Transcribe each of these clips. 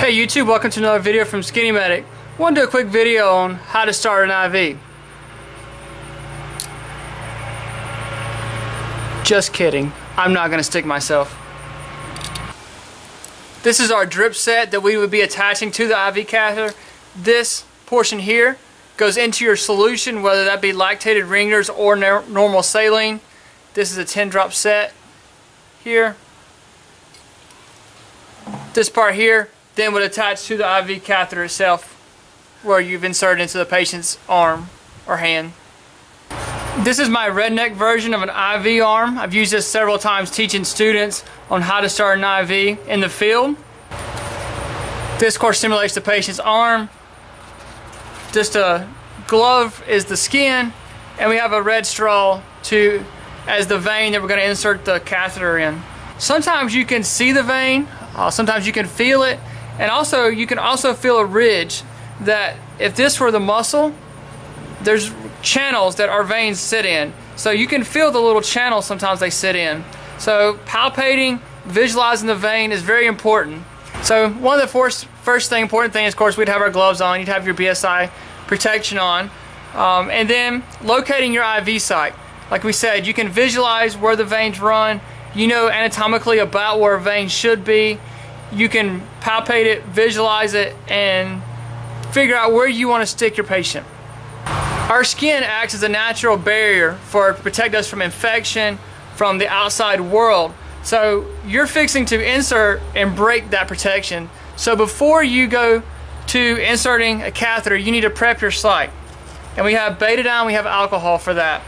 Hey YouTube, welcome to another video from Skinny Medic. I want to do a quick video on how to start an IV. Just kidding, I'm not going to stick myself. This is our drip set that we would be attaching to the IV catheter. This portion here goes into your solution, whether that be lactated Ringer's or normal saline. This is a 10-drop set here. This part here then would attach to the IV catheter itself, where you've inserted into the patient's arm or hand. This is my redneck version of an IV arm. I've used this several times teaching students on how to start an IV in the field. This of course simulates the patient's arm. Just a glove is the skin, and we have a red straw as the vein that we're going to insert the catheter in. Sometimes you can see the vein, sometimes you can feel it, and also you can also feel a ridge that if this were the muscle, there's channels that our veins sit in. So you can feel the little channels sometimes they sit in. So palpating, visualizing the vein is very important. So one of the first important things, of course, we'd have our gloves on, you'd have your BSI protection on, and then locating your IV site. Like we said, you can visualize where the veins run. You know anatomically about where a vein should be. You can palpate it, visualize it, and figure out where you want to stick your patient. Our skin acts as a natural barrier to protect us from infection from the outside world. So you're fixing to insert and break that protection. So before you go to inserting a catheter, you need to prep your site. And we have betadine, we have alcohol for that.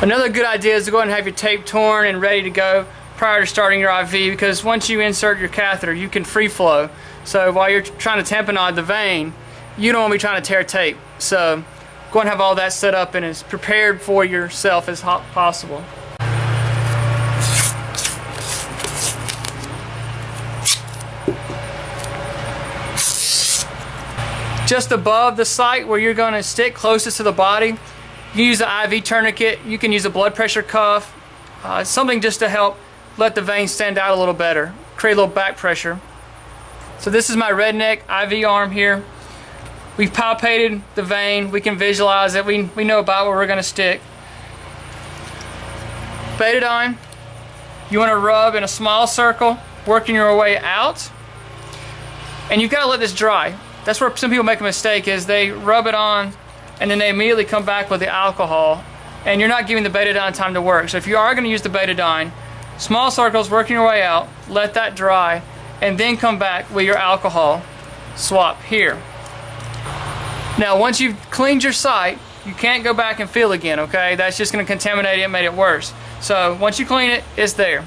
Another good idea is to go ahead and have your tape torn and ready to go prior to starting your IV, because once you insert your catheter, you can free flow. So while you're trying to tamponade the vein, you don't want to be trying to tear tape. So go ahead and have all that set up and as prepared for yourself as possible. Just above the site where you're going to stick closest to the body, you can use an IV tourniquet, you can use a blood pressure cuff, something just to help let the vein stand out a little better, create a little back pressure. So this is my redneck IV arm here. We've palpated the vein, we can visualize it, we know about where we're going to stick. Betadine, you want to rub in a small circle, working your way out. And you've got to let this dry. That's where some people make a mistake, is they rub it on and then they immediately come back with the alcohol, and you're not giving the betadine time to work. So if you are going to use the betadine, small circles, working your way out, let that dry, and then come back with your alcohol swap here. Now once you've cleaned your site, you can't go back and feel again, okay? That's just going to contaminate it and make it worse. So once you clean it, it's there.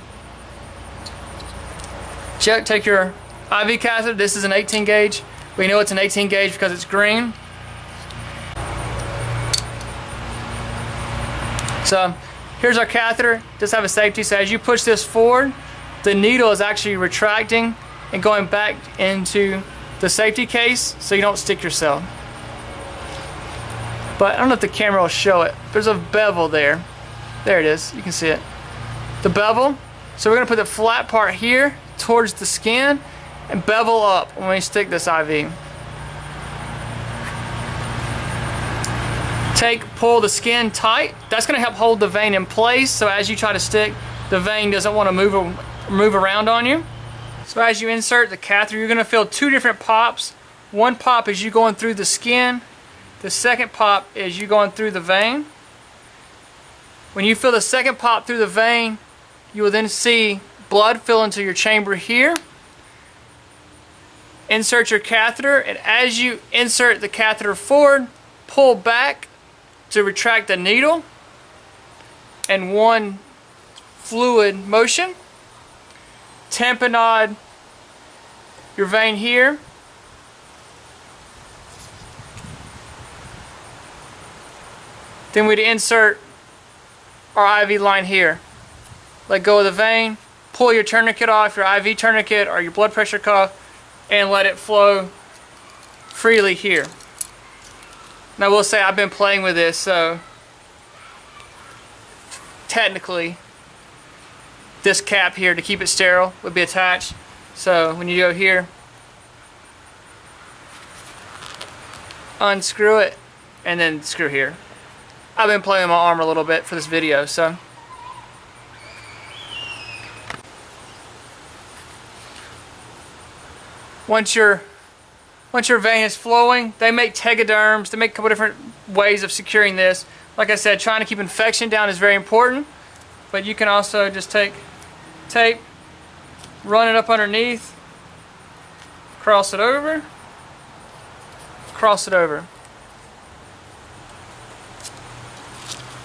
Take your IV catheter. This is an 18 gauge. We know it's an 18 gauge because it's green. So here's our catheter. Just have a safety. So as you push this forward, the needle is actually retracting and going back into the safety case so you don't stick yourself. But I don't know if the camera will show it. There's a bevel there. There it is. You can see it. The bevel. So we're going to put the flat part here towards the skin and bevel up when we stick this IV. Pull the skin tight. That's going to help hold the vein in place, so as you try to stick, the vein doesn't want to move around on you. So as you insert the catheter, you're going to feel two different pops. One pop is you going through the skin. The second pop is you going through the vein. When you feel the second pop through the vein, you will then see blood fill into your chamber here. Insert your catheter, and as you insert the catheter forward, pull back to retract the needle in one fluid motion. Tamponade your vein here. Then we'd insert our IV line here. Let go of the vein, pull your tourniquet off, your IV tourniquet or your blood pressure cuff, and let it flow freely here. Now I will say I've been playing with this, so technically this cap here to keep it sterile would be attached. So when you go here, unscrew it, and then screw here. I've been playing with my arm a little bit for this video, so. Once your vein is flowing, they make tegaderms. They make a couple different ways of securing this. Like I said, trying to keep infection down is very important, but you can also just take tape, run it up underneath, cross it over, cross it over.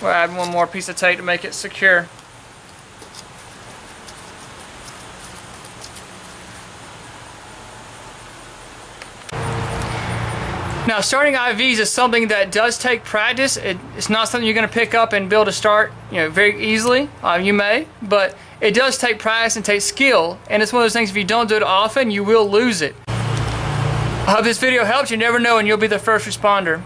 We'll add one more piece of tape to make it secure. Now, starting IVs is something that does take practice. It's not something you're going to pick up and be able to start, very easily. You may, but it does take practice and take skill. And it's one of those things, if you don't do it often, you will lose it. I hope this video helps. You never know, and you'll be the first responder.